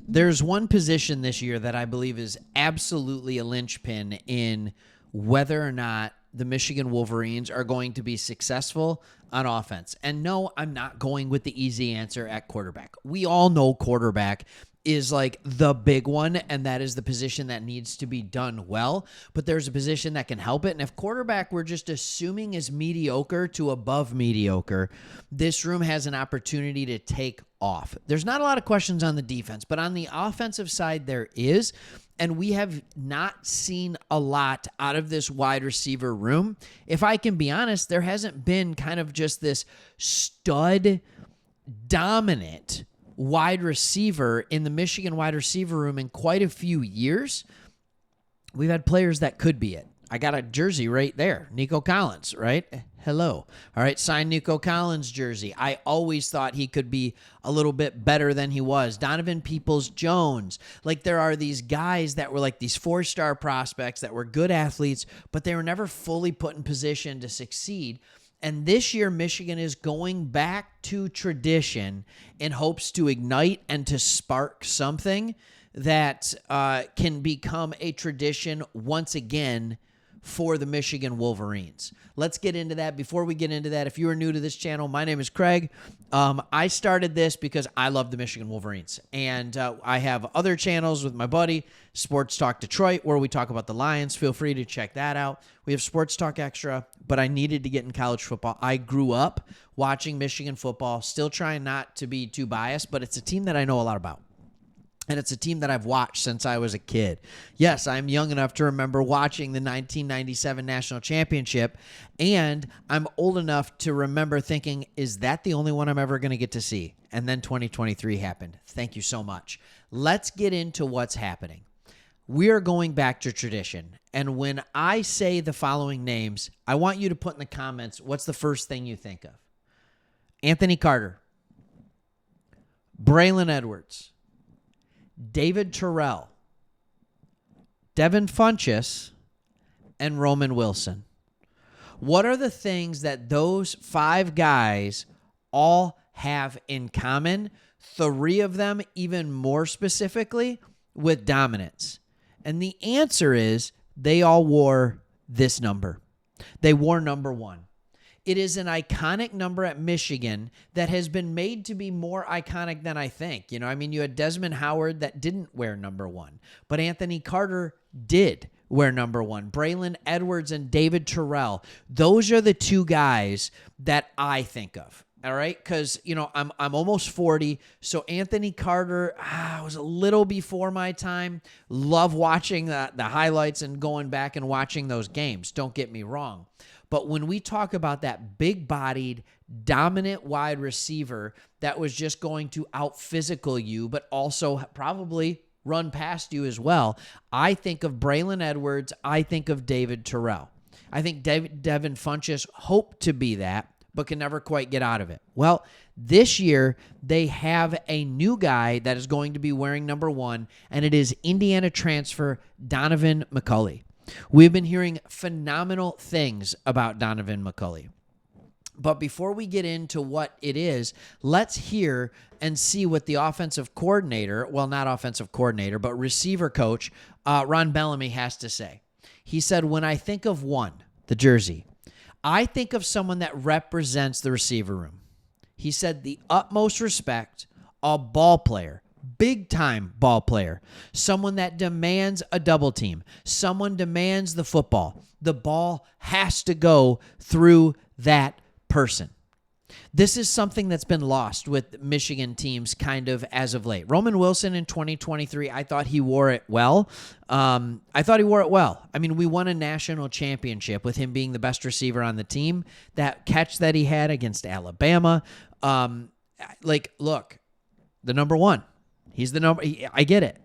There's one position this year that I believe is absolutely a linchpin in whether or not the Michigan Wolverines are going to be successful on offense. And no, I'm not going with the easy answer at quarterback. We all know quarterback is like the big one, and that is the position that needs to be done well. But there's a position that can help it. And if quarterback we're just assuming is mediocre to above mediocre, this room has an opportunity to take off. There's not a lot of questions on the defense, but on the offensive side, there is. And we have not seen a lot out of this wide receiver room. If I can be honest, there hasn't been kind of just this stud dominant wide receiver in the Michigan wide receiver room in quite a few years. We've had players that could be it. I got a jersey right there. Nico Collins, right? Hello. All right, signed Nico Collins jersey. I always thought he could be a little bit better than he was. Donovan Peoples-Jones. Like, there are these guys that were like these 4-star prospects that were good athletes, but they were never fully put in position to succeed. And this year, Michigan is going back to tradition in hopes to ignite and to spark something that can become a tradition once again for the Michigan Wolverines. Let's get into that. Before we get into that, if you are new to this channel, my name is Craig. I started this because I love the Michigan Wolverines. And I have other channels with my buddy, Sports Talk Detroit, where we talk about the Lions. Feel free to check that out. We have Sports Talk Extra, but I needed to get in college football. I grew up watching Michigan football, still trying not to be too biased, but it's a team that I know a lot about. And it's a team that I've watched since I was a kid. Yes, I'm young enough to remember watching the 1997 National Championship, and I'm old enough to remember thinking, is that the only one I'm ever going to get to see? And then 2023 happened. Thank you so much. Let's get into what's happening. We are going back to tradition. And when I say the following names, I want you to put in the comments, what's the first thing you think of? Anthony Carter, Braylon Edwards, David Terrell, Devin Funchess, and Roman Wilson. What are the things that those 5 guys all have in common? 3 of them, even more specifically, with dominance. And the answer is they all wore this number. They wore number 1. It is an iconic number at Michigan that has been made to be more iconic than I think. You know, I mean, you had Desmond Howard that didn't wear number 1, but Anthony Carter did wear number 1. Braylon Edwards and David Terrell. Those are the 2 guys that I think of. All right, because you know I'm almost 40, so Anthony Carter was a little before my time. Love watching the highlights and going back and watching those games. Don't get me wrong. But when we talk about that big-bodied, dominant wide receiver that was just going to out-physical you, but also probably run past you as well, I think of Braylon Edwards. I think of David Terrell. I think Devin Funchess hoped to be that, but can never quite get out of it. Well, this year, they have a new guy that is going to be wearing number 1, and it is Indiana transfer Donovan McCully. We've been hearing phenomenal things about Donovan McCully. But before we get into what it is, let's hear and see what the offensive coordinator, well, not offensive coordinator, but receiver coach, Ron Bellamy has to say. He said, when I think of 1, the jersey, I think of someone that represents the receiver room. He said the utmost respect, a ball player, big-time ball player, someone that demands a double team, someone demands the football. The ball has to go through that person. This is something that's been lost with Michigan teams kind of as of late. Roman Wilson in 2023, I thought he wore it well. I mean, we won a national championship with him being the best receiver on the team. That catch that he had against Alabama, look, the number 1. He's the number. I get it.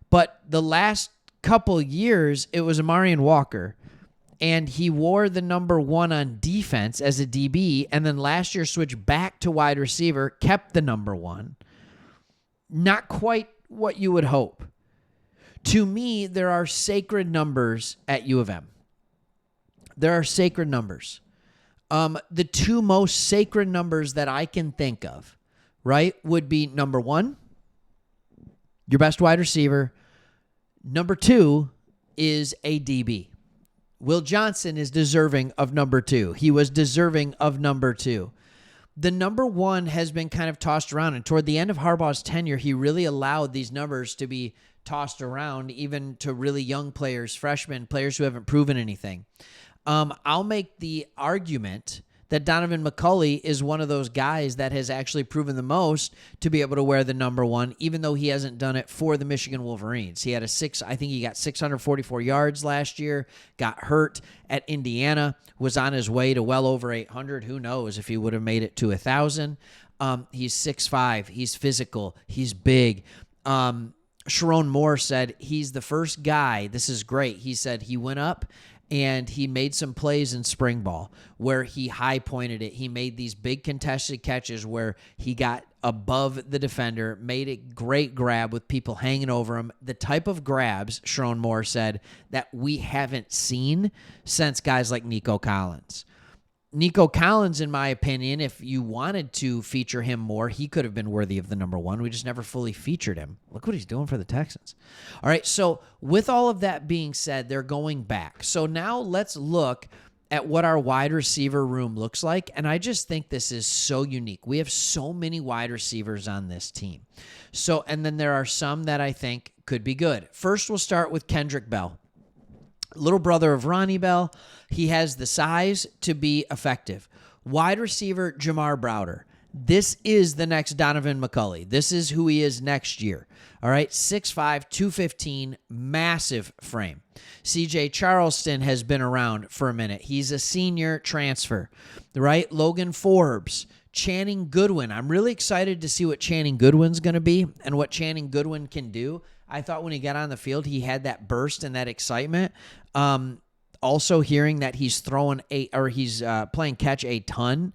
But the last couple years, it was Amarian Walker. And he wore the number 1 on defense as a DB. And then last year switched back to wide receiver, kept the number 1. Not quite what you would hope. To me, there are sacred numbers at U of M. There are sacred numbers. The 2 most sacred numbers that I can think of, right, would be number 1, your best wide receiver. Number 2 is a DB. Will Johnson is deserving of number 2. He was deserving of number 2. The number 1 has been kind of tossed around, and toward the end of Harbaugh's tenure, he really allowed these numbers to be tossed around, even to really young players, freshmen, players who haven't proven anything. I'll make the argument that Donovan McCully is one of those guys that has actually proven the most to be able to wear the number 1, even though he hasn't done it for the Michigan Wolverines. He had I think he got 644 yards last year, got hurt at Indiana, was on his way to well over 800. Who knows if he would have made it to 1,000. He's 6'5". He's physical. He's big. Sharon Moore said he's the first guy. This is great. He said he went up and he made some plays in spring ball where he high pointed it. He made these big contested catches where he got above the defender, made a great grab with people hanging over him. The type of grabs, Sharon Moore said, that we haven't seen since guys like Nico Collins. Nico Collins, in my opinion, if you wanted to feature him more, he could have been worthy of the number 1. We just never fully featured him. Look what he's doing for the Texans. All right, so with all of that being said, they're going back. So now let's look at what our wide receiver room looks like, and I just think this is so unique. We have so many wide receivers on this team. So, and then there are some that I think could be good. First, we'll start with Kendrick Bell. Little brother of Ronnie Bell. He has the size to be effective. Wide receiver, Jamar Browder. This is the next Donovan McCully. This is who he is next year. All right, 6'5", 215, massive frame. CJ Charleston has been around for a minute. He's a senior transfer, right? Logan Forbes, Channing Goodwin. I'm really excited to see what Channing Goodwin's going to be and what Channing Goodwin can do. I thought when he got on the field, he had that burst and that excitement. Also hearing that he's playing catch a ton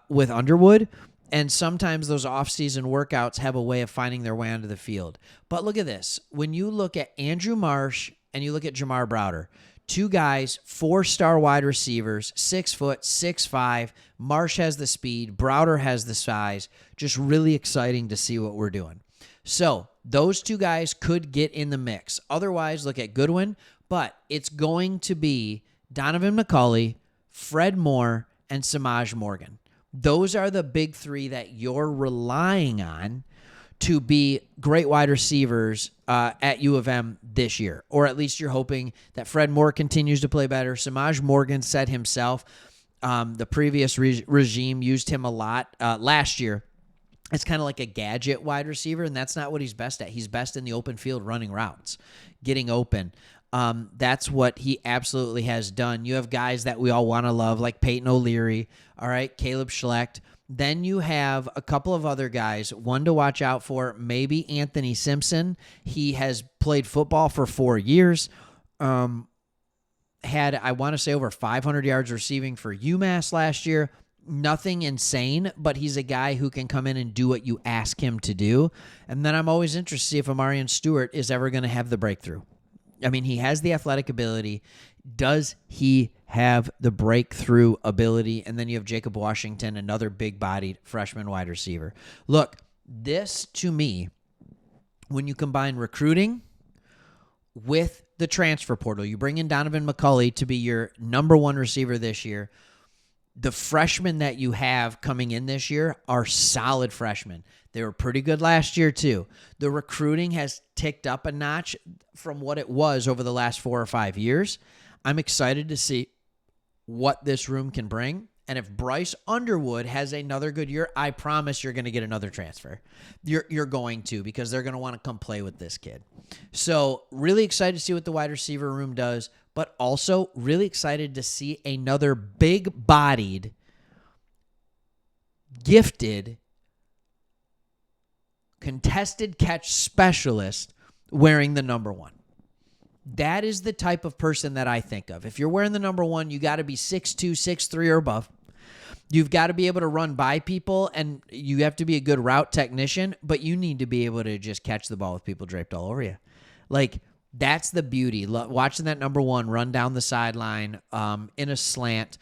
with Underwood, and sometimes those off-season workouts have a way of finding their way onto the field. But look at this. When you look at Andrew Marsh and you look at Jamar Browder, 2 guys, 4-star wide receivers, 6 foot, 6'5". Marsh has the speed. Browder has the size. Just really exciting to see what we're doing. So those 2 guys could get in the mix. Otherwise, look at Goodwin, but it's going to be Donovan McCully, Fred Moore, and Samaj Morgan. Those are the big 3 that you're relying on to be great wide receivers at U of M this year. Or at least you're hoping that Fred Moore continues to play better. Samaj Morgan said himself, the previous regime used him a lot last year. It's kind of like a gadget wide receiver, and that's not what he's best at. He's best in the open field running routes, getting open. That's what he absolutely has done. You have guys that we all want to love, like Peyton O'Leary, all right, Caleb Schlecht. Then you have a couple of other guys, one to watch out for, maybe Anthony Simpson. He has played football for 4 years. Had, I want to say, over 500 yards receiving for UMass last year. Nothing insane, but he's a guy who can come in and do what you ask him to do. And then I'm always interested to see if Amarian Stewart is ever going to have the breakthrough. I mean, he has the athletic ability. Does he have the breakthrough ability? And then you have Jacob Washington, another big-bodied freshman wide receiver. Look, this to me, when you combine recruiting with the transfer portal, you bring in Donovan McCully to be your number 1 receiver this year. The freshmen that you have coming in this year are solid freshmen. They were pretty good last year, too. The recruiting has ticked up a notch from what it was over the last 4 or 5 years. I'm excited to see what this room can bring. And if Bryce Underwood has another good year, I promise you're going to get another transfer. You're going to, because they're going to want to come play with this kid. So really excited to see what the wide receiver room does, but also really excited to see another big-bodied, gifted, contested catch specialist wearing the number 1. That is the type of person that I think of. If you're wearing the number 1, you got to be 6'2", 6'3", or above. You've got to be able to run by people, and you have to be a good route technician, but you need to be able to just catch the ball with people draped all over you. Like, that's the beauty. Watching that number 1 run down the sideline in a slant,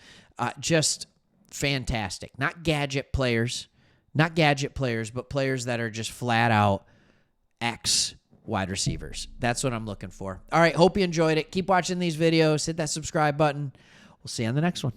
just fantastic. Not gadget players, but players that are just flat out X wide receivers. That's what I'm looking for. All right, hope you enjoyed it. Keep watching these videos. Hit that subscribe button. We'll see you on the next one.